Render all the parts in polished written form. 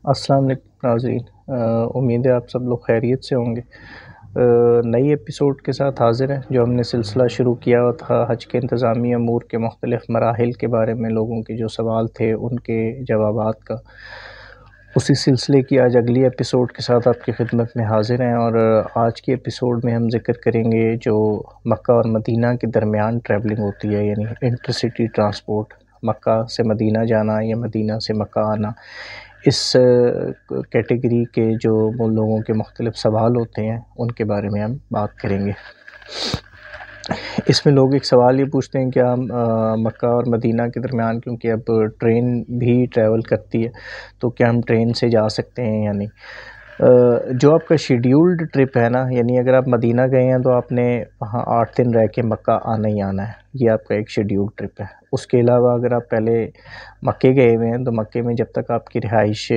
السلام علیکم ناظرین، امید ہے آپ سب لوگ خیریت سے ہوں گے۔ نئی ایپیسوڈ کے ساتھ حاضر ہیں جو ہم نے سلسلہ شروع کیا ہوا تھا حج کے انتظامی امور کے مختلف مراحل کے بارے میں، لوگوں کے جو سوال تھے ان کے جوابات کا۔ اسی سلسلے کی آج اگلی ایپیسوڈ کے ساتھ آپ کی خدمت میں حاضر ہیں، اور آج کی ایپیسوڈ میں ہم ذکر کریں گے جو مکہ اور مدینہ کے درمیان ٹریولنگ ہوتی ہے، یعنی انٹر سٹی ٹرانسپورٹ، مکہ سے مدینہ جانا یا مدینہ سے مکہ آنا۔ اس کیٹیگری کے جو لوگوں کے مختلف سوال ہوتے ہیں ان کے بارے میں ہم بات کریں گے۔ اس میں لوگ ایک سوال یہ پوچھتے ہیں کہ ہم مکہ اور مدینہ کے درمیان، کیونکہ اب ٹرین بھی ٹریول کرتی ہے، تو کیا ہم ٹرین سے جا سکتے ہیں یا نہیں؟ جو آپ کا شیڈیولڈ ٹرپ ہے نا، یعنی اگر آپ مدینہ گئے ہیں تو آپ نے وہاں 8 دن رہ کے مکہ آنا ہی آنا ہے، یہ آپ کا ایک شیڈیولڈ ٹرپ ہے۔ اس کے علاوہ اگر آپ پہلے مکے گئے ہوئے ہیں تو مکے میں جب تک آپ کی رہائش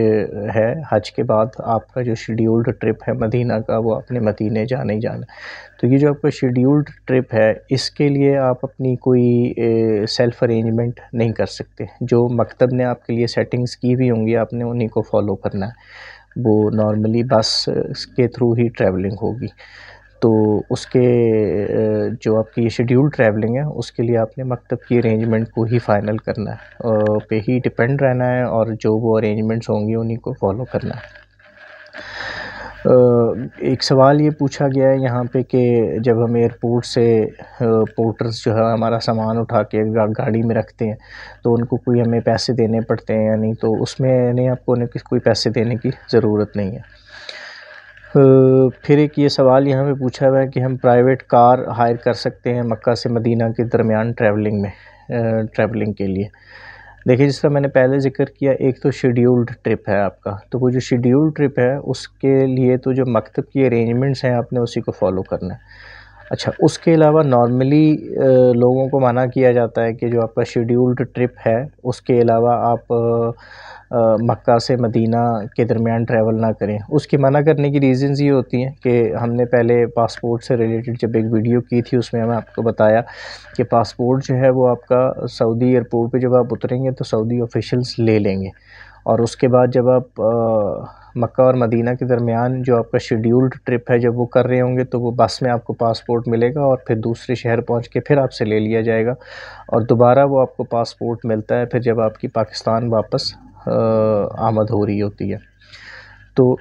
ہے، حج کے بعد آپ کا جو شیڈیولڈ ٹرپ ہے مدینہ کا، وہ اپنے مدینے جانا ہی جانا ہے۔ تو یہ جو آپ کا شیڈیولڈ ٹرپ ہے، اس کے لیے آپ اپنی کوئی سیلف ارینجمنٹ نہیں کر سکتے۔ جو مکتب نے آپ کے لیے سیٹنگز کی ہوئی ہوں گی، آپ نے انہی کو فالو کرنا ہے۔ وہ نارملی بس کے تھرو ہی ٹریولنگ ہوگی، تو اس کے جو آپ کی یہ شیڈیول ٹریولنگ ہے اس کے لیے آپ نے مکتب کی ارینجمنٹ کو ہی فائنل کرنا ہے، پہ ہی ڈپینڈ رہنا ہے، اور جو وہ ارینجمنٹس ہوں گی انہی کو فالو کرنا ہے۔ ایک سوال یہ پوچھا گیا ہے یہاں پہ کہ جب ہم ایئرپورٹ سے پورٹرز جو ہے ہمارا سامان اٹھا کے گاڑی میں رکھتے ہیں تو ان کو کوئی ہمیں پیسے دینے پڑتے ہیں یا نہیں؟ تو اس میں نہیں، آپ کو کوئی پیسے دینے کی ضرورت نہیں ہے۔ پھر ایک یہ سوال یہاں پہ پوچھا ہوا ہے کہ ہم پرائیویٹ کار ہائر کر سکتے ہیں مکہ سے مدینہ کے درمیان ٹریولنگ کے لیے؟ دیکھیں، جس طرح میں نے پہلے ذکر کیا، ایک تو شیڈیولڈ ٹرپ ہے آپ کا، تو وہ جو شیڈیولڈ ٹرپ ہے اس کے لیے تو جو مکتب کی ارینجمنٹس ہیں آپ نے اسی کو فالو کرنا ہے۔ اچھا، اس کے علاوہ نارملی لوگوں کو منع کیا جاتا ہے کہ جو آپ کا شیڈیولڈ ٹرپ ہے اس کے علاوہ آپ مکہ سے مدینہ کے درمیان ٹریول نہ کریں۔ اس کی منع کرنے کی ریزنز یہ ہوتی ہیں کہ ہم نے پہلے پاسپورٹ سے ریلیٹڈ جب ایک ویڈیو کی تھی، اس میں ہمیں آپ کو بتایا کہ پاسپورٹ جو ہے وہ آپ کا سعودی ایئرپورٹ پہ جب آپ اتریں گے تو سعودی آفیشلز لے لیں گے، اور اس کے بعد جب آپ مکہ اور مدینہ کے درمیان جو آپ کا شیڈیولڈ ٹرپ ہے جب وہ کر رہے ہوں گے تو وہ بس میں آپ کو پاسپورٹ ملے گا، اور پھر دوسرے شہر پہنچ کے پھر آپ سے لے لیا جائے گا، اور دوبارہ وہ آپ کو پاسپورٹ ملتا ہے پھر جب آپ کی پاکستان واپس آمد ہو رہی ہوتی ہے۔ تو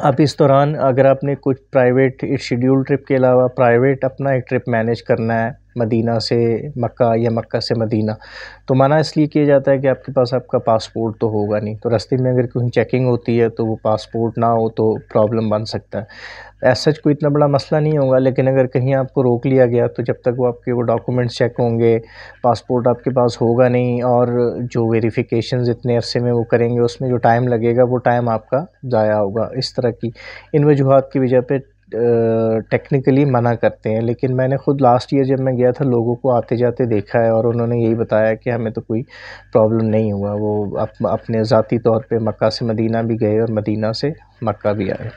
اب اس دوران اگر آپ نے کچھ پرائیویٹ شیڈیول ٹرپ کے علاوہ پرائیویٹ اپنا ایک ٹرپ مینیج کرنا ہے مدینہ سے مکہ یا مکہ سے مدینہ، تو منع اس لیے کیا جاتا ہے کہ آپ کے پاس آپ کا پاسپورٹ تو ہوگا نہیں، تو راستے میں اگر کہیں چیکنگ ہوتی ہے تو وہ پاسپورٹ نہ ہو تو پرابلم بن سکتا ہے۔ ایسا کوئی اتنا بڑا مسئلہ نہیں ہوگا، لیکن اگر کہیں آپ کو روک لیا گیا تو جب تک وہ آپ کے وہ ڈاکومنٹس چیک ہوں گے، پاسپورٹ آپ کے پاس ہوگا نہیں، اور جو ویریفیکیشنز اتنے عرصے میں وہ کریں گے اس میں جو ٹائم لگے گا وہ ٹائم آپ کا ضائع ہوگا۔ اس طرح کی ان وجوہات کی وجہ پہ ٹیکنیکلی منع کرتے ہیں، لیکن میں نے خود لاسٹ ایئر جب میں گیا تھا لوگوں کو آتے جاتے دیکھا ہے، اور انہوں نے یہی بتایا کہ ہمیں تو کوئی پرابلم نہیں ہوا، وہ اپنے ذاتی طور پہ مکہ سے مدینہ بھی گئے اور مدینہ سے مکہ بھی آئے۔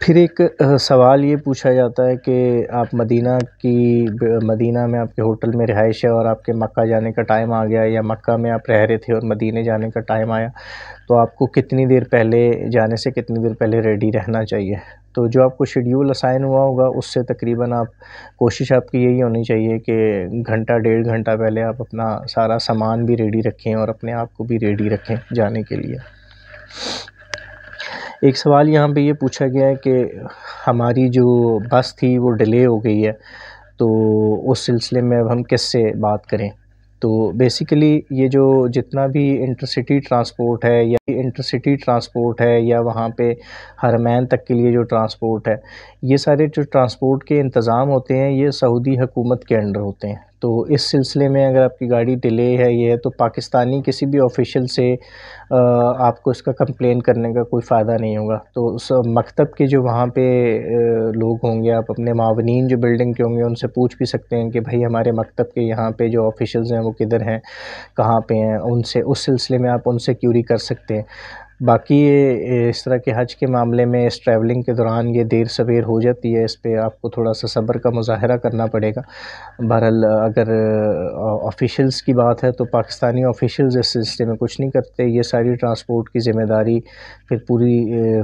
پھر ایک سوال یہ پوچھا جاتا ہے کہ آپ مدینہ میں آپ کے ہوٹل میں رہائش ہے اور آپ کے مکہ جانے کا ٹائم آ گیا، یا مکہ میں آپ رہ رہے تھے اور مدینے جانے کا ٹائم آیا، تو آپ کو کتنی دیر پہلے جانے سے کتنی دیر پہلے ریڈی رہنا چاہیے؟ تو جو آپ کو شیڈیول اسائن ہوا ہوگا اس سے تقریباً کوشش آپ کی یہی ہونی چاہیے کہ گھنٹہ 1.5 گھنٹہ پہلے آپ اپنا سارا سامان بھی ریڈی رکھیں اور اپنے آپ کو بھی ریڈی رکھیں جانے کے لیے۔ ایک سوال یہاں پہ یہ پوچھا گیا ہے کہ ہماری جو بس تھی وہ ڈیلے ہو گئی ہے، تو اس سلسلے میں اب ہم کس سے بات کریں؟ تو بیسیکلی یہ جو جتنا بھی انٹرسٹی ٹرانسپورٹ ہے یا وہاں پہ حرمین تک کے لیے جو ٹرانسپورٹ ہے، یہ سارے جو ٹرانسپورٹ کے انتظام ہوتے ہیں یہ سعودی حکومت کے انڈر ہوتے ہیں۔ تو اس سلسلے میں اگر آپ کی گاڑی ڈیلے ہے یہ ہے تو پاکستانی کسی بھی آفیشل سے آپ کو اس کا کمپلین کرنے کا کوئی فائدہ نہیں ہوگا۔ تو اس مکتب کے جو وہاں پہ لوگ ہوں گے، آپ اپنے معاونین جو بلڈنگ کے ہوں گے ان سے پوچھ بھی سکتے ہیں کہ بھائی ہمارے مکتب کے یہاں پہ جو آفیشلز ہیں وہ کدھر ہیں، کہاں پہ ہیں، ان سے اس سلسلے میں آپ ان سے کیوری کر سکتے ہیں۔ باقی اس طرح کے حج کے معاملے میں اس ٹریولنگ کے دوران یہ دیر سویر ہو جاتی ہے، اس پہ آپ کو تھوڑا سا صبر کا مظاہرہ کرنا پڑے گا۔ بہرحال اگر آفیشلز کی بات ہے تو پاکستانی آفیشلز اس سلسلے میں کچھ نہیں کرتے، یہ ساری ٹرانسپورٹ کی ذمہ داری پھر پوری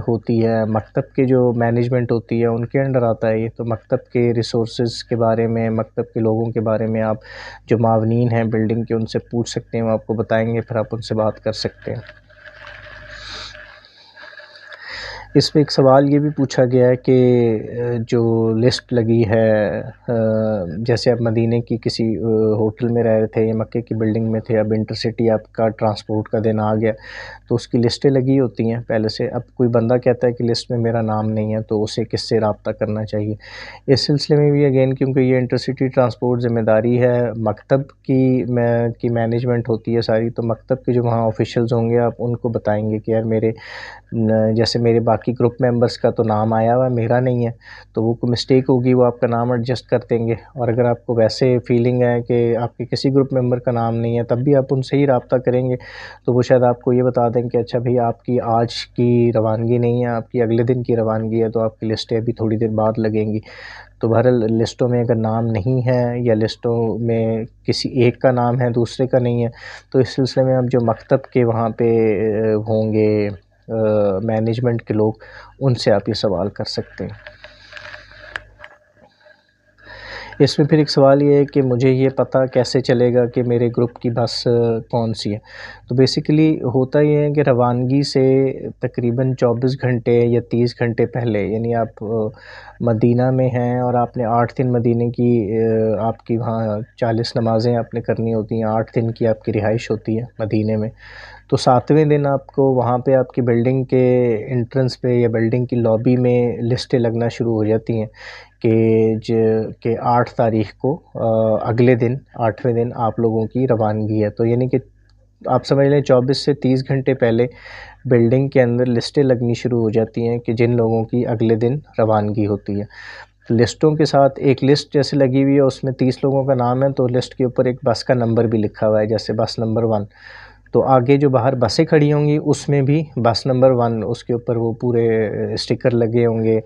ہوتی ہے مکتب کے جو مینجمنٹ ہوتی ہے ان کے انڈر آتا ہے یہ، تو مکتب کے ریسورسز کے بارے میں، مکتب کے لوگوں کے بارے میں آپ جو معاونین ہیں بلڈنگ کے ان سے پوچھ سکتے ہیں، وہ آپ کو بتائیں گے، پھر آپ ان سے بات کر سکتے ہیں۔ اس میں ایک سوال یہ بھی پوچھا گیا ہے کہ جو لسٹ لگی ہے، جیسے آپ مدینے کی کسی ہوٹل میں رہ رہے تھے یا مکے کی بلڈنگ میں تھے، اب انٹرسٹی آپ کا ٹرانسپورٹ کا دن آ گیا تو اس کی لسٹیں لگی ہوتی ہیں پہلے سے۔ اب کوئی بندہ کہتا ہے کہ لسٹ میں میرا نام نہیں ہے تو اسے کس سے رابطہ کرنا چاہیے؟ اس سلسلے میں بھی اگین کیونکہ یہ انٹرسٹی ٹرانسپورٹ ذمہ داری ہے مکتب کی مینجمنٹ ہوتی ہے ساری، تو مکتب کے جو وہاں آفیشلز ہوں گے آپ ان کو بتائیں گے کہ یار میرے جیسے میرے باقی گروپ ممبرس کا تو نام آیا ہوا میرا نہیں ہے، تو وہ کوئی مسٹیک ہوگی وہ آپ کا نام ایڈجسٹ کر دیں گے، اور اگر آپ کو ویسے فیلنگ ہے کہ آپ کے کسی گروپ ممبر کا نام نہیں ہے تب بھی آپ ان سے ہی رابطہ کریں گے تو وہ شاید آپ کو یہ بتا دیں کہ اچھا بھئی آپ کی آج کی روانگی نہیں ہے، آپ کی اگلے دن کی روانگی ہے، تو آپ کی لسٹیں ابھی تھوڑی دیر بعد لگیں گی۔ تو بہرحال لسٹوں میں اگر نام نہیں ہے یا لسٹوں میں کسی ایک کا نام ہے دوسرے کا نہیں ہے تو اس سلسلے میں اب جو مکتب کے وہاں پہ ہوں گے مینجمنٹ کے لوگ، ان سے آپ یہ سوال کر سکتے ہیں۔ اس میں پھر ایک سوال یہ ہے کہ مجھے یہ پتہ کیسے چلے گا کہ میرے گروپ کی بس کون سی ہے؟ تو بیسیکلی ہوتا یہ ہے کہ روانگی سے تقریباً 24 گھنٹے یا 30 گھنٹے پہلے، یعنی آپ مدینہ میں ہیں اور آپ نے 8 دن مدینہ کی آپ کی وہاں 40 نمازیں آپ نے کرنی ہوتی ہیں، 8 دن کی آپ کی رہائش ہوتی ہے مدینہ میں، تو 7ویں دن آپ کو وہاں پہ آپ کی بلڈنگ کے انٹرنس پہ یا بلڈنگ کی لابی میں لسٹیں لگنا شروع ہو جاتی ہیں کہ 8 تاریخ کو اگلے دن 8ویں دن آپ لوگوں کی روانگی ہے، تو یعنی کہ آپ سمجھ لیں 24 سے 30 گھنٹے پہلے بلڈنگ کے اندر لسٹیں لگنی شروع ہو جاتی ہیں کہ جن لوگوں کی اگلے دن روانگی ہوتی ہے۔ لسٹوں کے ساتھ ایک لسٹ جیسے لگی ہوئی ہے، اس میں 30 لوگوں کا نام ہے تو لسٹ کے اوپر ایک بس کا نمبر بھی لکھا ہوا ہے، جیسے بس نمبر 1، تو آگے جو باہر بسیں کھڑی ہوں گی اس میں بھی بس نمبر 1، اس کے اوپر وہ پورے اسٹیکر لگے ہوں گے،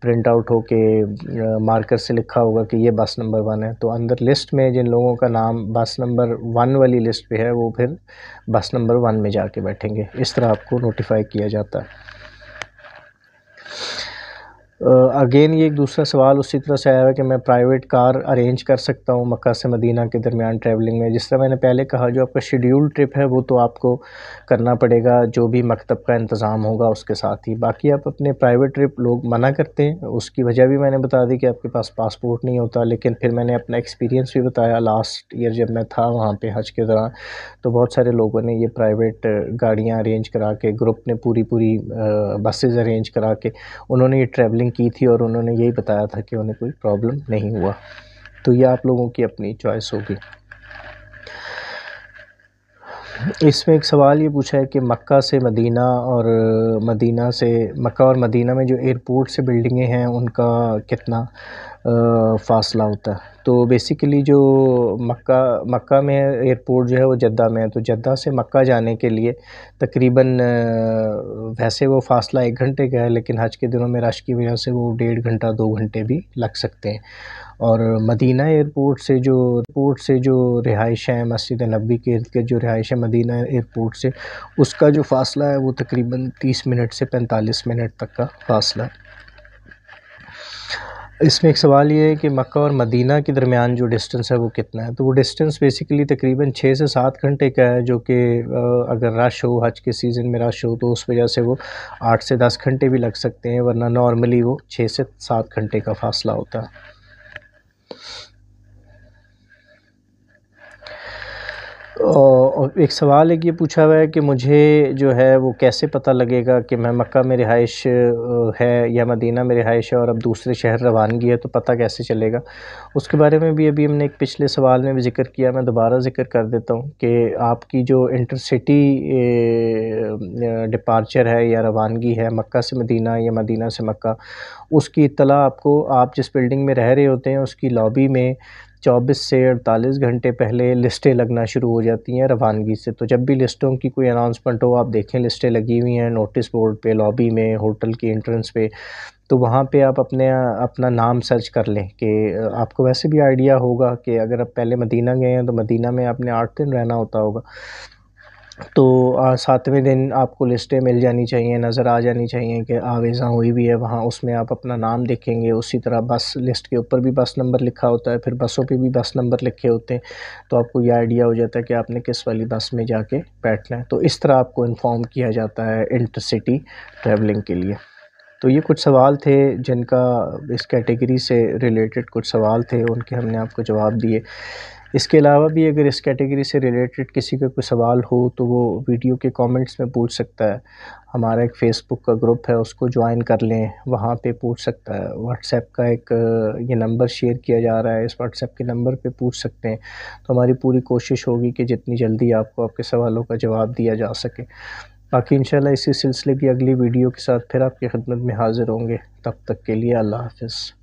پرنٹ آؤٹ ہو کے مارکر سے لکھا ہوگا کہ یہ بس نمبر 1 ہے، تو اندر لسٹ میں جن لوگوں کا نام بس نمبر 1 والی لسٹ پہ ہے وہ پھر بس نمبر 1 میں جا کے بیٹھیں گے۔ اس طرح آپ کو نوٹیفائی کیا جاتا ہے۔ اگین یہ ایک دوسرا سوال اسی طرح سے آیا ہے کہ میں پرائیویٹ کار ارینج کر سکتا ہوں مکہ سے مدینہ کے درمیان ٹریولنگ میں؟ جس طرح میں نے پہلے کہا جو آپ کا شیڈیول ٹرپ ہے وہ تو آپ کو کرنا پڑے گا جو بھی مکتب کا انتظام ہوگا اس کے ساتھ ہی، باقی آپ اپنے پرائیویٹ ٹرپ لوگ منع کرتے ہیں، اس کی وجہ بھی میں نے بتا دی کہ آپ کے پاس پاسپورٹ نہیں ہوتا، لیکن پھر میں نے اپنا ایکسپیرینس بھی بتایا لاسٹ ایئر جب میں تھا وہاں پہ حج کے دوران، تو بہت سارے لوگوں نے یہ پرائیویٹ گاڑیاں ارینج کرا کے، گروپ نے پوری بسز ارینج کرا کے انہوں نے یہ ٹریولنگ کی تھی اور انہوں نے یہی بتایا تھا کہ انہیں کوئی پرابلم نہیں ہوا، تو یہ آپ لوگوں کی اپنی چوائس ہوگی۔ اس میں ایک سوال یہ پوچھا ہے کہ مکہ سے مدینہ اور مکہ اور مدینہ میں جو ایئرپورٹ سے بلڈنگیں ہیں ان کا کتنا فاصلہ ہوتا ہے؟ تو بیسیکلی جو مکہ میں ایئرپورٹ جو ہے وہ جدہ میں ہے، تو جدہ سے مکہ جانے کے لیے تقریباً ویسے وہ فاصلہ 1 گھنٹے کا ہے، لیکن حج کے دنوں میں رش کی وجہ سے وہ 1.5 گھنٹہ 2 گھنٹے بھی لگ سکتے ہیں، اور مدینہ ایئرپورٹ سے جو رہائش ہے مسجد نبوی کے ارد گرد جو رہائش ہے مدینہ ایئرپورٹ سے، اس کا جو فاصلہ ہے وہ تقریباً 30 منٹ سے 45 منٹ تک کا فاصلہ ہے۔ اس میں ایک سوال یہ ہے کہ مکہ اور مدینہ کے درمیان جو ڈسٹنس ہے وہ کتنا ہے؟ تو وہ ڈسٹنس بیسیکلی تقریباً 6 سے 7 گھنٹے کا ہے، جو کہ اگر رش ہو، حج کے سیزن میں رش ہو تو اس وجہ سے وہ 8 سے 10 گھنٹے بھی لگ سکتے ہیں، ورنہ نارملی وہ 6 سے 7 گھنٹے کا فاصلہ ہوتا ہے۔ اور ایک سوال ایک یہ پوچھا ہوا ہے کہ مجھے جو ہے وہ کیسے پتہ لگے گا کہ میں مکہ میں رہائش ہے یا مدینہ میں رہائش ہے اور اب دوسرے شہر روانگی ہے، تو پتہ کیسے چلے گا؟ اس کے بارے میں بھی ابھی ہم نے ایک پچھلے سوال میں بھی ذکر کیا، میں دوبارہ ذکر کر دیتا ہوں کہ آپ کی جو انٹرسٹی ڈپارچر ہے یا روانگی ہے مکہ سے مدینہ یا مدینہ سے مکہ، اس کی اطلاع آپ کو، آپ جس بلڈنگ میں رہ رہے ہوتے ہیں اس کی لابی میں 24 سے 48 گھنٹے پہلے لسٹیں لگنا شروع ہو جاتی ہیں روانگی سے. تو جب بھی لسٹوں کی کوئی اناؤنسمنٹ ہو آپ دیکھیں لسٹیں لگی ہوئی ہیں نوٹس بورڈ پہ، لابی میں، ہوٹل کی انٹرنس پہ. تو وہاں پہ آپ اپنا نام سرچ کر لیں کہ آپ کو ویسے بھی آئیڈیا ہوگا کہ اگر آپ پہلے مدینہ گئے ہیں تو مدینہ میں آپ نے 8 دن رہنا ہوتا ہوگا. تو 7ویں دن آپ کو لسٹیں مل جانی چاہیے، نظر آ جانی چاہیے کہ آویزاں ہوئی بھی ہے وہاں. اس میں آپ اپنا نام دیکھیں گے. اسی طرح بس لسٹ کے اوپر بھی بس نمبر لکھا ہوتا ہے، پھر بسوں پہ بھی بس نمبر لکھے ہوتے ہیں. تو آپ کو یہ آئیڈیا ہو جاتا ہے کہ آپ نے کس والی بس میں جا کے بیٹھنا ہے. تو اس طرح آپ کو انفارم کیا جاتا ہے انٹر سٹی ٹریولنگ کے لیے. تو یہ کچھ سوال تھے جن کا اس کیٹیگری سے ریلیٹڈ کچھ سوال تھے، ان کے ہم نے آپ کو جواب دیے. اس کے علاوہ بھی اگر اس کیٹیگری سے ریلیٹڈ کسی کا کوئی سوال ہو تو وہ ویڈیو کے کامنٹس میں پوچھ سکتا ہے. ہمارا ایک فیس بک کا گروپ ہے، اس کو جوائن کر لیں، وہاں پہ پوچھ سکتا ہے. واٹس ایپ کا ایک یہ نمبر شیئر کیا جا رہا ہے، اس واٹس ایپ کے نمبر پہ پوچھ سکتے ہیں. تو ہماری پوری کوشش ہوگی کہ جتنی جلدی آپ کو آپ کے سوالوں کا جواب دیا جا سکے. باقی انشاءاللہ اسی سلسلے کی اگلی ویڈیو کے ساتھ پھر آپ کی خدمت میں حاضر ہوں گے. تب تک کے لیے اللہ حافظ.